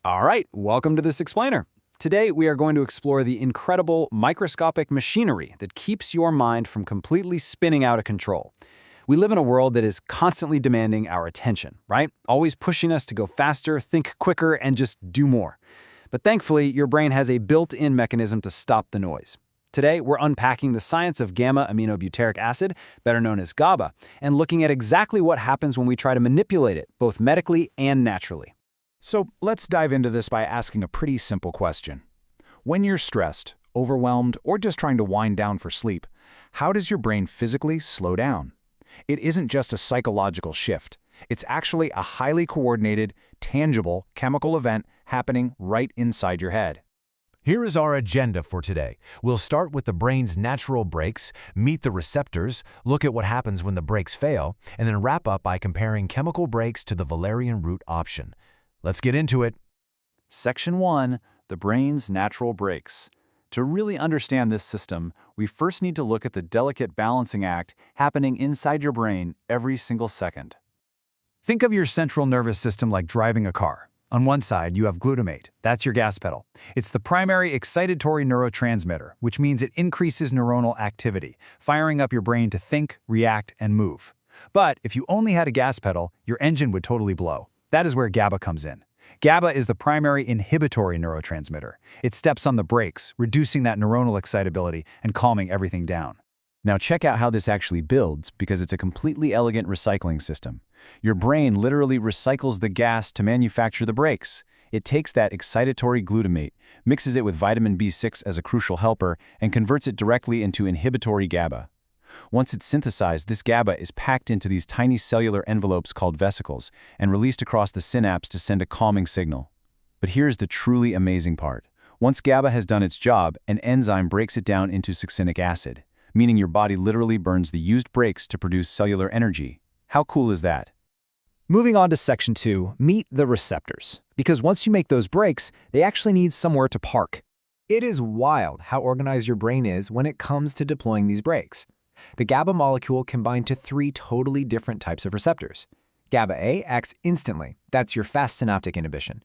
All right, welcome to this explainer. Today, we are going to explore the incredible microscopic machinery that keeps your mind from completely spinning out of control. We live in a world that is constantly demanding our attention, right? Always pushing us to go faster, think quicker, and just do more. But thankfully, your brain has a built-in mechanism to stop the noise. Today, we're unpacking the science of gamma-aminobutyric acid, better known as GABA, and looking at exactly what happens when we try to manipulate it, both medically and naturally. So let's dive into this by asking a pretty simple question. When you're stressed, overwhelmed, or just trying to wind down for sleep, how does your brain physically slow down? It isn't just a psychological shift. It's actually a highly coordinated, tangible chemical event happening right inside your head. Here is our agenda for today. We'll start with the brain's natural brakes, meet the receptors, look at what happens when the brakes fail, and then wrap up by comparing chemical brakes to the valerian root option. Let's get into it. Section 1. The brain's natural brakes. To really understand this system, we first need to look at the delicate balancing act happening inside your brain every single second. Think of your central nervous system like driving a car. On one side, you have glutamate. That's your gas pedal. It's the primary excitatory neurotransmitter, which means it increases neuronal activity, firing up your brain to think, react, and move. But if you only had a gas pedal, your engine would totally blow. That is where GABA comes in. GABA is the primary inhibitory neurotransmitter. It steps on the brakes, reducing that neuronal excitability and calming everything down. Now check out how this actually builds, because it's a completely elegant recycling system. Your brain literally recycles the gas to manufacture the brakes. It takes that excitatory glutamate, mixes it with vitamin B6 as a crucial helper, and converts it directly into inhibitory GABA. Once it's synthesized, this GABA is packed into these tiny cellular envelopes called vesicles and released across the synapse to send a calming signal. But here's the truly amazing part. Once GABA has done its job, an enzyme breaks it down into succinic acid, meaning your body literally burns the used brakes to produce cellular energy. How cool is that? Moving on to Section 2, meet the receptors. Because once you make those brakes, they actually need somewhere to park. It is wild how organized your brain is when it comes to deploying these brakes. The GABA molecule can bind to 3 totally different types of receptors. GABA-A acts instantly. That's your fast synaptic inhibition.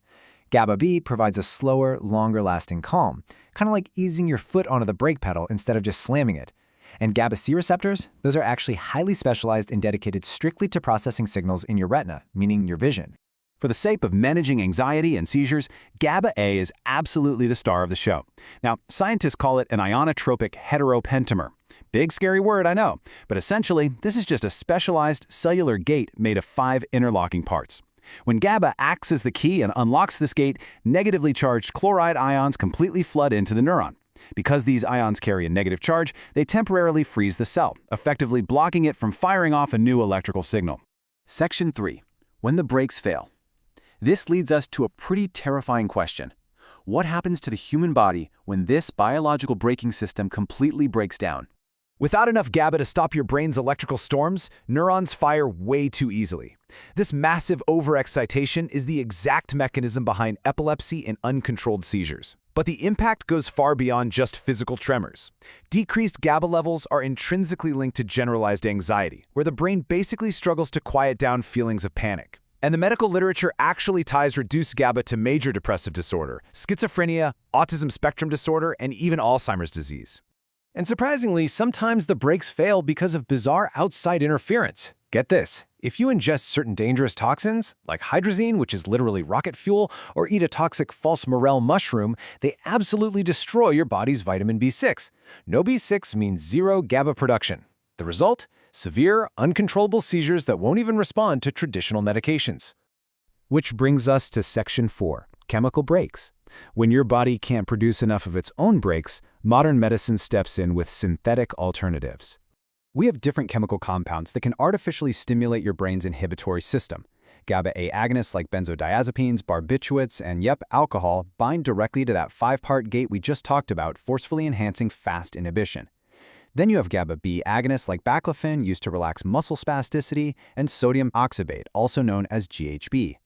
GABA-B provides a slower, longer-lasting calm, kind of like easing your foot onto the brake pedal instead of just slamming it. And GABA-C receptors, those are actually highly specialized and dedicated strictly to processing signals in your retina, meaning your vision. For the sake of managing anxiety and seizures, GABA-A is absolutely the star of the show. Now, scientists call it an ionotropic heteropentamer. Big scary word, I know, but essentially, this is just a specialized cellular gate made of 5 interlocking parts. When GABA acts as the key and unlocks this gate, negatively charged chloride ions completely flood into the neuron. Because these ions carry a negative charge, they temporarily freeze the cell, effectively blocking it from firing off a new electrical signal. Section 3. When the brakes fail. This leads us to a pretty terrifying question. What happens to the human body when this biological braking system completely breaks down? Without enough GABA to stop your brain's electrical storms, neurons fire way too easily. This massive overexcitation is the exact mechanism behind epilepsy and uncontrolled seizures. But the impact goes far beyond just physical tremors. Decreased GABA levels are intrinsically linked to generalized anxiety, where the brain basically struggles to quiet down feelings of panic. And the medical literature actually ties reduced GABA to major depressive disorder, schizophrenia, autism spectrum disorder, and even Alzheimer's disease. And surprisingly, sometimes the brakes fail because of bizarre outside interference. Get this, if you ingest certain dangerous toxins, like hydrazine, which is literally rocket fuel, or eat a toxic false morel mushroom, they absolutely destroy your body's vitamin B6. No B6 means zero GABA production. The result? Severe, uncontrollable seizures that won't even respond to traditional medications. Which brings us to Section 4, chemical brakes. When your body can't produce enough of its own brakes, modern medicine steps in with synthetic alternatives. We have different chemical compounds that can artificially stimulate your brain's inhibitory system. GABA-A agonists like benzodiazepines, barbiturates, and alcohol bind directly to that 5-part gate we just talked about, forcefully enhancing fast inhibition. Then you have GABA-B agonists like baclofen, used to relax muscle spasticity, and sodium oxybate, also known as GHB.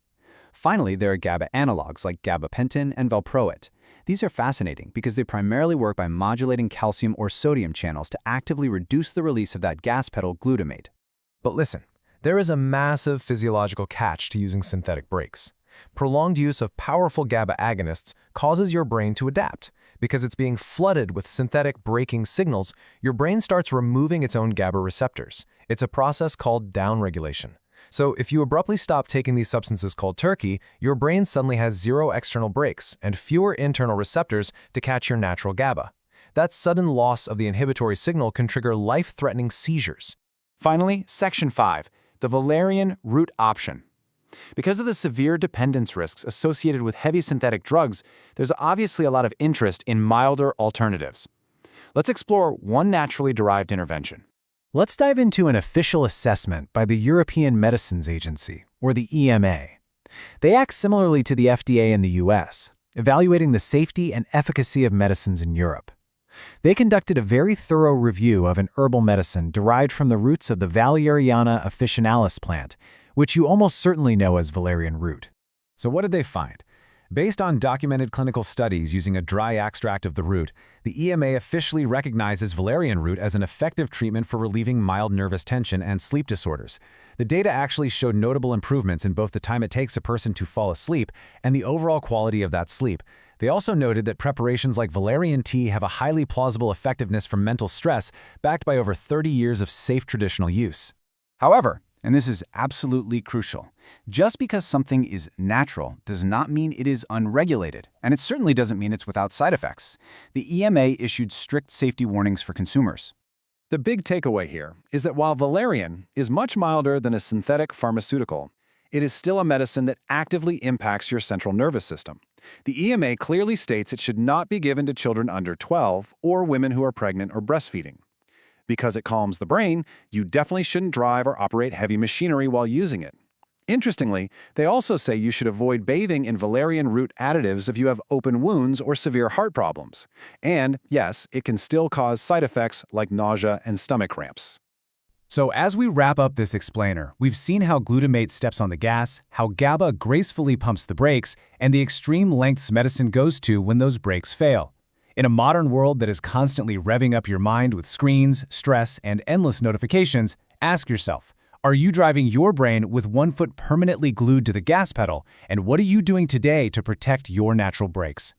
Finally, there are GABA analogs like gabapentin and valproate. These are fascinating because they primarily work by modulating calcium or sodium channels to actively reduce the release of that gas pedal glutamate. But listen, there is a massive physiological catch to using synthetic brakes. Prolonged use of powerful GABA agonists causes your brain to adapt. Because it's being flooded with synthetic braking signals, your brain starts removing its own GABA receptors. It's a process called downregulation. So if you abruptly stop taking these substances cold turkey, your brain suddenly has zero external brakes and fewer internal receptors to catch your natural GABA. That sudden loss of the inhibitory signal can trigger life-threatening seizures. Finally, Section 5, the valerian route option. Because of the severe dependence risks associated with heavy synthetic drugs, there's obviously a lot of interest in milder alternatives. Let's explore one naturally derived intervention. Let's dive into an official assessment by the European Medicines Agency, or the EMA. They act similarly to the FDA in the US, evaluating the safety and efficacy of medicines in Europe. They conducted a very thorough review of an herbal medicine derived from the roots of the Valeriana officinalis plant, which you almost certainly know as valerian root. So what did they find? Based on documented clinical studies using a dry extract of the root, the EMA officially recognizes valerian root as an effective treatment for relieving mild nervous tension and sleep disorders. The data actually showed notable improvements in both the time it takes a person to fall asleep and the overall quality of that sleep. They also noted that preparations like valerian tea have a highly plausible effectiveness for mental stress, backed by over 30 years of safe traditional use. However, and this is absolutely crucial, just because something is natural does not mean it is unregulated, and it certainly doesn't mean it's without side effects. The EMA issued strict safety warnings for consumers. The big takeaway here is that while valerian is much milder than a synthetic pharmaceutical, it is still a medicine that actively impacts your central nervous system. The EMA clearly states it should not be given to children under 12 or women who are pregnant or breastfeeding. Because it calms the brain, you definitely shouldn't drive or operate heavy machinery while using it. Interestingly, they also say you should avoid bathing in valerian root additives if you have open wounds or severe heart problems. And, yes, it can still cause side effects like nausea and stomach cramps. So as we wrap up this explainer, we've seen how glutamate steps on the gas, how GABA gracefully pumps the brakes, and the extreme lengths medicine goes to when those brakes fail. In a modern world that is constantly revving up your mind with screens, stress, and endless notifications, ask yourself, are you driving your brain with one foot permanently glued to the gas pedal, and what are you doing today to protect your natural brakes?